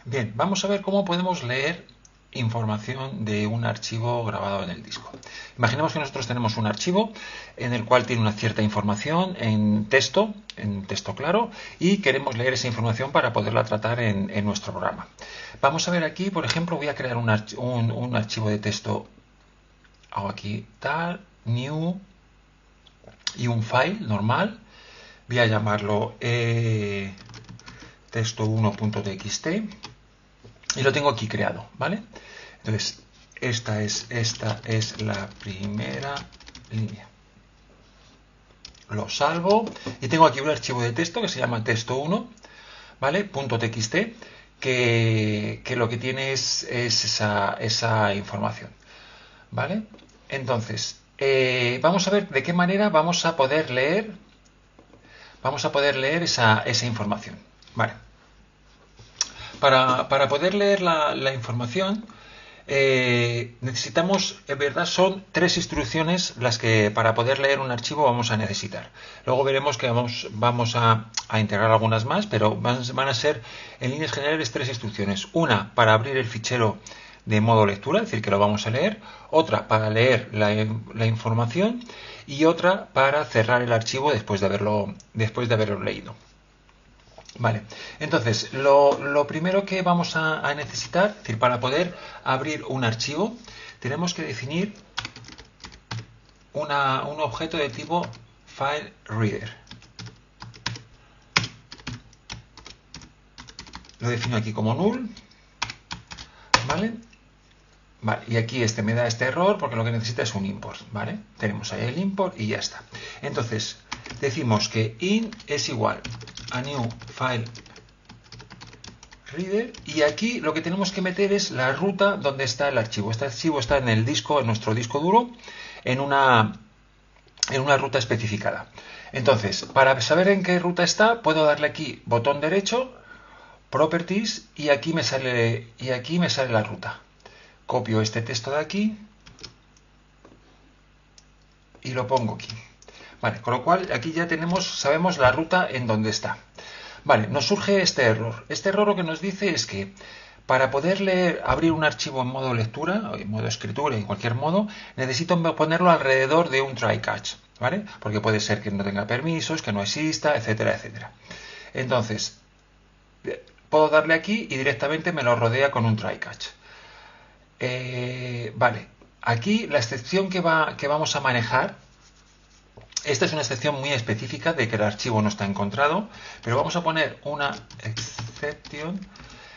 Bien, vamos a ver cómo podemos leer información de un archivo grabado en el disco. Imaginemos que nosotros tenemos un archivo en el cual tiene una cierta información en texto claro, y queremos leer esa información para poderla tratar en nuestro programa. Vamos a ver aquí, por ejemplo, voy a crear un archivo de texto. Hago aquí tal, new, y un file normal. Voy a llamarlo texto1.txt. Y lo tengo aquí creado, ¿vale? Entonces, esta es la primera línea. Lo salvo y tengo aquí un archivo de texto que se llama texto1, ¿vale? .txt, que lo que tiene es esa información, ¿vale? Entonces, vamos a ver de qué manera vamos a poder leer esa información, ¿vale? Para poder leer la información, necesitamos, en verdad, son 3 instrucciones las que para poder leer un archivo vamos a necesitar. Luego veremos que vamos a integrar algunas más, pero van a ser, en líneas generales, 3 instrucciones. Una para abrir el fichero de modo lectura, es decir, que lo vamos a leer. Otra para leer la información. Y otra para cerrar el archivo después de haberlo leído. Vale, entonces lo primero que vamos a necesitar, es decir, para poder abrir un archivo, tenemos que definir un objeto de tipo FileReader. Lo defino aquí como null, ¿vale? Vale, y aquí me da este error porque lo que necesita es un import, ¿vale? Tenemos ahí el import y ya está. Entonces, decimos que in es igual a new file reader, y aquí lo que tenemos que meter es la ruta donde está el archivo. Este archivo está en el disco, en nuestro disco duro, en una ruta especificada. Entonces, para saber en qué ruta está, puedo darle aquí botón derecho, properties, y aquí me sale la ruta. Copio este texto de aquí y lo pongo aquí. Vale, con lo cual aquí ya sabemos la ruta en donde está. Vale, nos surge este error. Este error lo que nos dice es que para poder abrir un archivo en modo lectura, o en modo escritura, en cualquier modo, necesito ponerlo alrededor de un try catch, ¿vale? Porque puede ser que no tenga permisos, que no exista, etcétera, etcétera. Entonces, puedo darle aquí y directamente me lo rodea con un try catch. Vale, aquí la excepción que vamos a manejar, esta es una excepción muy específica de que el archivo no está encontrado, pero vamos a poner una exception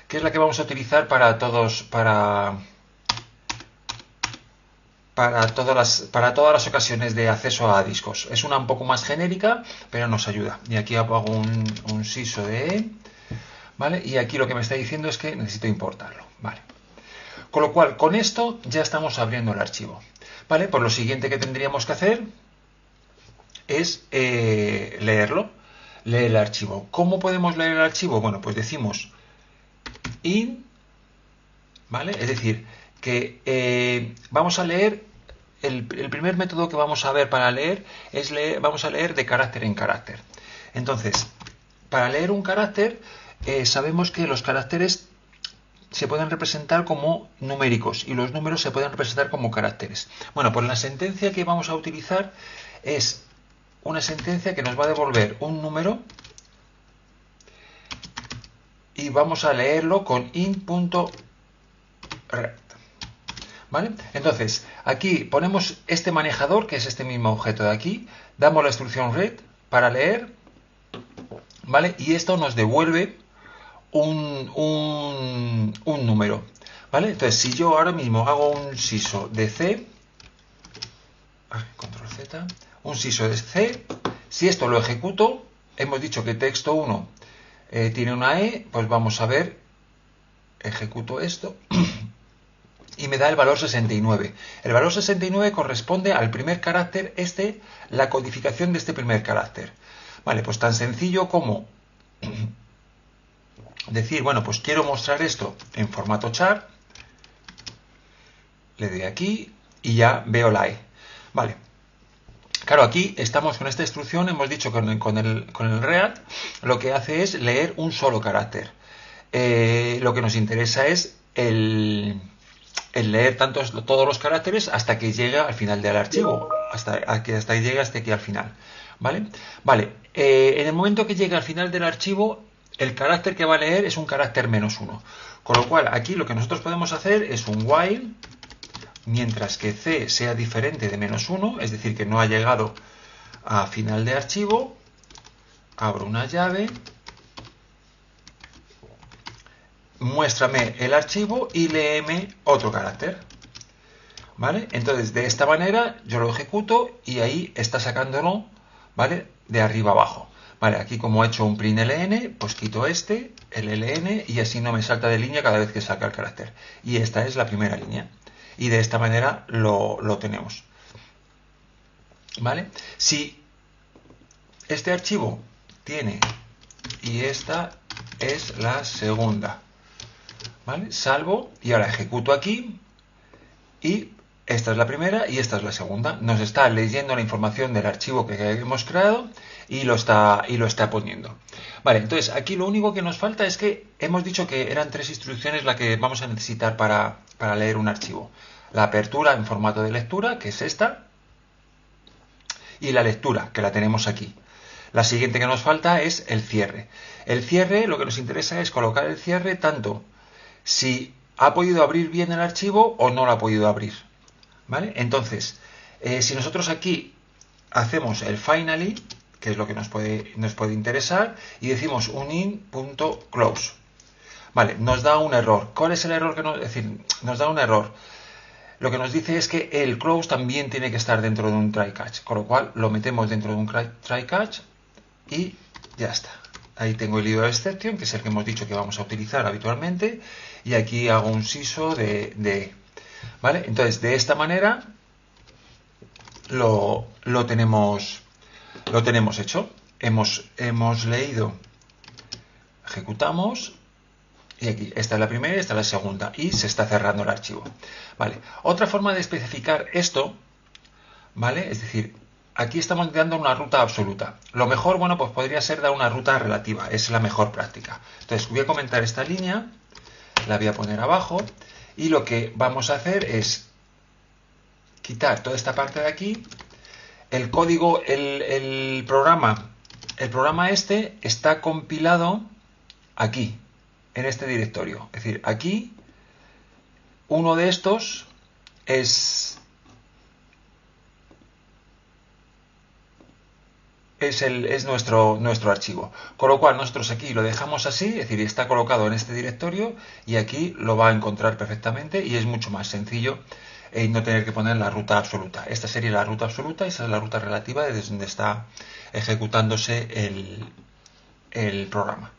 que es la que vamos a utilizar para todas las ocasiones de acceso a discos. Es una un poco más genérica, pero nos ayuda. Y aquí hago un siso de E, ¿vale? Y aquí lo que me está diciendo es que necesito importarlo, ¿vale? Con lo cual, con esto ya estamos abriendo el archivo, ¿vale? Pues lo siguiente que tendríamos que hacer es leer el archivo. ¿Cómo podemos leer el archivo? Bueno, pues decimos in, ¿vale? Es decir, que vamos a leer, el primer método que vamos a ver para leer es vamos a leer de carácter en carácter. Entonces, para leer un carácter, sabemos que los caracteres se pueden representar como numéricos y los números se pueden representar como caracteres. Bueno, pues la sentencia que vamos a utilizar es una sentencia que nos va a devolver un número y vamos a leerlo con int.read. ¿Vale? Entonces, aquí ponemos este manejador, que es este mismo objeto de aquí, damos la instrucción read para leer, ¿vale? Y esto nos devuelve un número, ¿vale? Entonces, si yo ahora mismo hago un siso de C, control Z, un siso de C, si esto lo ejecuto, hemos dicho que texto 1 tiene una E, pues vamos a ver, ejecuto esto y me da el valor 69. El valor 69 corresponde al primer carácter, la codificación de este primer carácter. Vale, pues tan sencillo como decir, bueno, pues quiero mostrar esto en formato char, le doy aquí y ya veo la E. Vale. Claro, aquí estamos con esta instrucción, hemos dicho con el read, lo que hace es leer un solo carácter. lo que nos interesa es el leer todos los caracteres hasta que llegue al final del archivo, hasta que llegue hasta aquí al final. ¿Vale? Vale, en el momento que llegue al final del archivo, el carácter que va a leer es un carácter -1. Con lo cual, aquí lo que nosotros podemos hacer es un while, mientras que C sea diferente de -1, es decir, que no ha llegado a final de archivo, abro una llave, muéstrame el archivo y léeme otro carácter. ¿Vale? Entonces, de esta manera yo lo ejecuto y ahí está sacándolo, ¿vale? De arriba abajo. Vale, aquí como he hecho un print ln, pues quito el ln, y así no me salta de línea cada vez que saca el carácter. Y esta es la primera línea. Y de esta manera lo tenemos. ¿Vale? Si este archivo tiene, y esta es la segunda, ¿vale? Salvo, y ahora ejecuto aquí, y esta es la primera y esta es la segunda. Nos está leyendo la información del archivo que hemos creado y lo está poniendo. Vale, entonces aquí lo único que nos falta es que hemos dicho que eran 3 instrucciones las que vamos a necesitar para leer un archivo. La apertura en formato de lectura, que es esta, y la lectura, que la tenemos aquí. La siguiente que nos falta es el cierre. El cierre, lo que nos interesa es colocar el cierre tanto si ha podido abrir bien el archivo o no lo ha podido abrir. ¿Vale? Entonces, si nosotros aquí hacemos el finally, que es lo que nos puede interesar, y decimos unin.close. Vale, nos da un error. ¿Cuál es el error que nos... Es decir, nos da un error. Lo que nos dice es que el close también tiene que estar dentro de un try catch, con lo cual lo metemos dentro de un try catch y ya está. Ahí tengo el IO exception, que es el que hemos dicho que vamos a utilizar habitualmente, y aquí hago un siso de ¿vale? Entonces, de esta manera lo tenemos hecho. Hemos leído, ejecutamos, y aquí, esta es la primera y esta es la segunda, y se está cerrando el archivo. Vale. Otra forma de especificar esto, ¿vale? Es decir, aquí estamos dando una ruta absoluta. Lo mejor, bueno, pues podría ser dar una ruta relativa, es la mejor práctica. Entonces, voy a comentar esta línea, la voy a poner abajo, y lo que vamos a hacer es quitar toda esta parte de aquí. El código, el programa este está compilado aquí, en este directorio. Es decir, aquí uno de estos es nuestro archivo. Con lo cual nosotros aquí lo dejamos así, es decir, está colocado en este directorio y aquí lo va a encontrar perfectamente y es mucho más sencillo no tener que poner la ruta absoluta. Esta sería la ruta absoluta y esa es la ruta relativa desde donde está ejecutándose el programa.